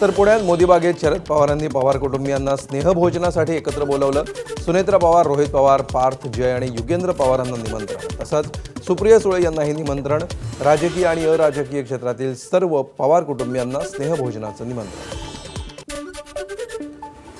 तर पुण्यात मोदीबागेत शरद पवारांनी पवार कुटुंबियांना स्नेहभोजनासाठी एकत्र बोलावलं। सुनेत्रा पवार, रोहित पवार, पार्थ, जय आणि युगेंद्र पवारांना निमंत्रण, तसंच सुप्रिया सुळे यांनाही निमंत्रण। राजकीय आणि अराजकीय क्षेत्रातील सर्व पवार कुटुंबियांना स्नेहभोजनाचं निमंत्रण।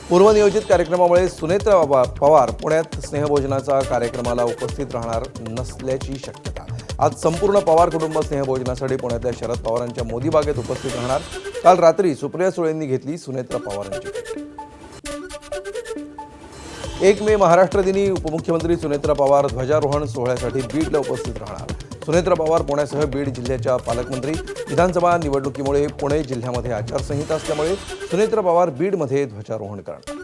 पूर्वनियोजित कार्यक्रमामुळे सुनेत्रा पवार पुण्यात स्नेहभोजनाच्या कार्यक्रमाला उपस्थित राहणार नसल्याची शक्यता। आज संपूर्ण पवार कुटुंब स्नेहभोजनासाठी पुण्यातल्या शरद पवारांच्या मोदीबागेत उपस्थित राहणार। काल रात्री सुप्रिया सुळेंनी घेतली सुनेत्रा पवारांची भेट। 1 मे महाराष्ट्र दिनी उपमुख्यमंत्री सुनेत्रा पवार ध्वजारोहण सोहळ्यासाठी बीडला उपस्थित राहणार। सुनेत्रा पवार पुण्यासह बीड जिल्ह्याच्या पालकमंत्री। विधानसभा निवडणुकीमुळे पुणे जिल्ह्यामध्ये आचारसंहिता असल्यामुळे सुनेत्रा पवार बीडमध्ये ध्वजारोहण करणार।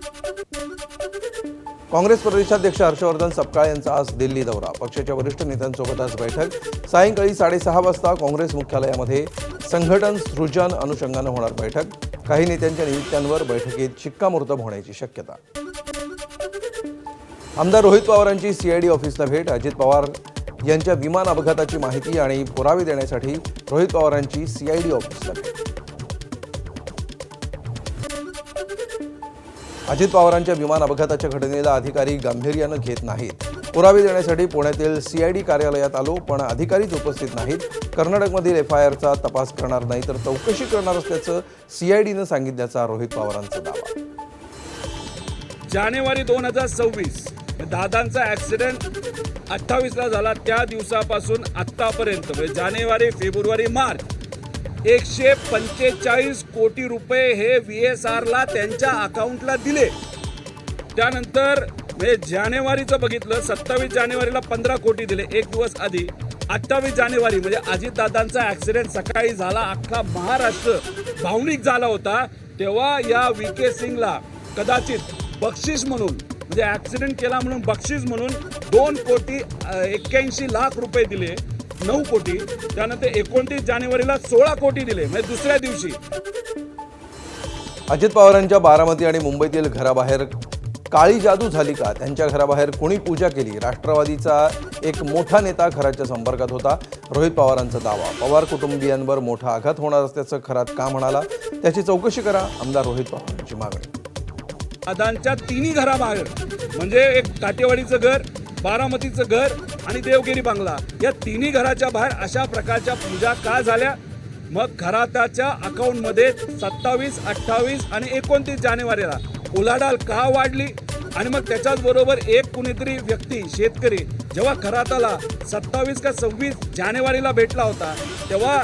काँग्रेस प्रदेशाध्यक्ष हर्षवर्धन सपकाळ यांचा आज दिल्ली दौरा। पक्षाच्या वरिष्ठ नेत्यांसोबत आज बैठक। सायंकाळी 6:30 वाजता काँग्रेस मुख्यालयामध्ये संघटन सृजन अनुषंगानं होणार बैठक। काही नेत्यांच्या नियुक्त्यांवर बैठकीत शिक्कामोर्तब होण्याची शक्यता। आमदार रोहित पवारांची सीआयडी ऑफिसला भेट। अजित पवार यांच्या विमान अपघाताची माहिती आणि पुरावे देण्यासाठी रोहित पवारांची सीआयडी ऑफिसला भेट। अजित पवारांच्या विमान अपघाताच्या घटनेला अधिकारी गांभीर्यानं घेत नाहीत। पुरावे देण्यासाठी पुण्यातील सीआयडी कार्यालयात आलो, पण अधिकारीच उपस्थित नाहीत। कर्नाटकमधील एफआयआरचा तपास करणार नाही तर चौकशी करणार असल्याचं सीआयडीनं सांगितल्याचा रोहित पवारांचा दावा। जानेवारी 2026 दादांचा ॲक्सिडेंट 28 ला झाला। त्या दिवसापासून आत्तापर्यंत म्हणजे जानेवारी, फेब्रुवारी, मार्च 145 कोटी रुपये हे VSRला त्यांच्या अकाउंटला दिले। त्यानंतर जानेवारीचं बघितलं, 27 जानेवारीला 15 कोटी दिले एक दिवस आधी। 28 जानेवारी म्हणजे अजितदादांचा ॲक्सिडेंट सकाळी झाला, अख्खा महाराष्ट्र भावनिक झाला होता, तेव्हा या VK सिंगला कदाचित बक्षीस म्हणून म्हणजे ॲक्सिडेंट केला म्हणून बक्षीस म्हणून 2,81,00,000 रुपये दिले, 9 कोटी। त्यानंतर 29 जानेवारीला 16 कोटी दिले म्हणजे दुसऱ्या दिवशी। अजित पवारांच्या बारामती आणि मुंबईतील घराबाहेर काळी जादू झाली का? त्यांच्या घराबाहेर कोणी पूजा केली? राष्ट्रवादीचा एक मोठा नेता घराच्या संपर्कात होता, रोहित पवारांचा दावा। पवार कुटुंबियांवर मोठा आघात होणार असल्याचं खरात का म्हणाला? त्याची चौकशी करा, आमदार रोहित पवारांची मागणी। दादांच्या तिन्ही घराबाहेर म्हणजे एक काटेवाडीचं घर, बारामतीचं घर आणि देवगिरी बंगला, या तिन्ही घराच्या बाहेर अशा प्रकारच्या पूजा का झाल्या? मग घराच्या अकाउंटमध्ये 27, 28 आणि 29 जानेवारीला उलाढाल का वाढली? आणि मग त्याच्याच बरोबर एक कुणीतरी व्यक्ती, शेतकरी जेव्हा घराताला 27 का 26 जानेवारीला भेटला होता, तेव्हा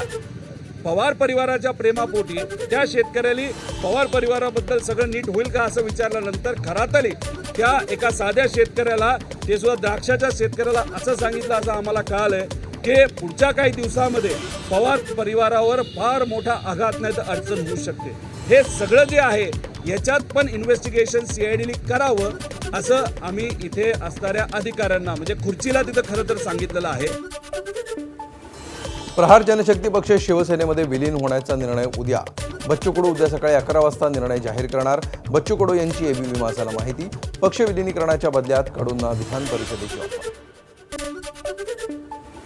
पवार परिवाराच्या प्रेमापोटी त्या शेतकऱ्याला पवार परिवाराबद्दल सगळं नीट होईल का असं विचारल्यानंतर घरात आली त्या एका साध्या शेतकऱ्याला, ते सुद्धा द्राक्षाच्या शेतकऱ्याला असं सांगितलं, असं आम्हाला कळालंय की पुढच्या काही दिवसामध्ये पवार परिवारावर फार मोठा आघात नाही तर अडचण होऊ शकते। हे सगळं जे आहे याच्यात पण इन्व्हेस्टिगेशन सीआयडीने करावं असं आम्ही इथे असणाऱ्या अधिकाऱ्यांना म्हणजे खुर्चीला तिथं खरं तर सांगितलेलं आहे। प्रहार जनशक्ती पक्ष शिवसेनेमध्ये विलीन होण्याचा निर्णय उद्या। बच्चू कडू उद्या सकाळी 11 वाजता निर्णय जाहीर करणार। बच्चू कडू यांची एबीपी माझाला माहिती। पक्ष विलिनीकरणाच्या बदल्यात कडूंना विधान परिषदेची ऑफर।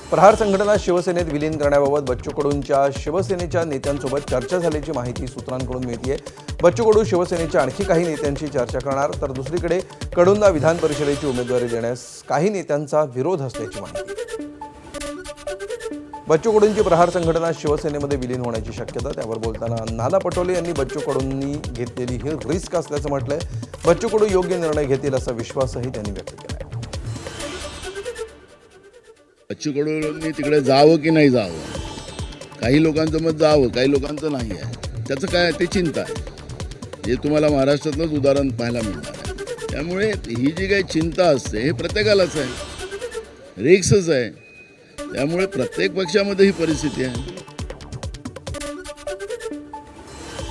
प्रहार संघटना शिवसेनेत विलीन करण्याबाबत बच्चू कडूंच्या शिवसेनेच्या नेत्यांसोबत चर्चा झाल्याची माहिती सूत्रांकडून मिळतेय। बच्चू कडू शिवसेनेच्या आणखी काही नेत्यांशी चर्चा करणार, तर दुसरीकडे कडूंना विधान परिषदेची उमेदवारी देण्यास काही नेत्यांचा विरोध असल्याची माहिती। बच्चू कडूंची प्रहार संघटना शिवसेनेमध्ये विलीन होण्याची शक्यता, त्यावर बोलताना नाना पटोले यांनी बच्चू कडूंनी घेतलेली ही रिस्क असल्याचं म्हटलंय। बच्चू कडू योग्य निर्णय घेतील असा विश्वासही त्यांनी व्यक्त केला। बच्चू कडूंनी तिकडे जावं की नाही जावं, काही लोकांचं मत जावं, काही लोकांचं नाही आहे, त्याचं काय ते चिंता आहे, हे तुम्हाला महाराष्ट्रातलंच उदाहरण पाहायला मिळणार आहे। त्यामुळे ही जी काही चिंता असते हे प्रत्येकालाच आहे, रिस्कच आहे, त्यामुळे प्रत्येक पक्षामध्ये ही परिस्थिती आहे।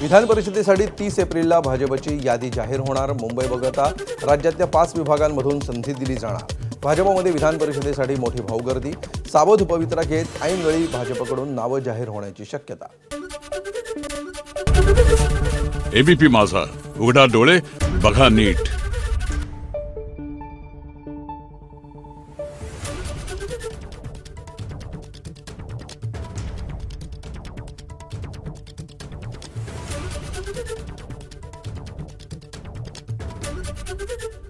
विधान परिषदेसाठी 30 एप्रिलला भाजपची यादी जाहीर होणार। मुंबई वगळता राज्यातल्या 5 विभागांमधून संधी दिली जाणार। भाजपमध्ये विधान परिषदेसाठी मोठी भाऊगर्दी। सावध पवित्रा घेत ऐनवेळी भाजपकडून नावं जाहीर होण्याची शक्यता। एबीपी माझा, उघडा डोळे बघा नीट। आहे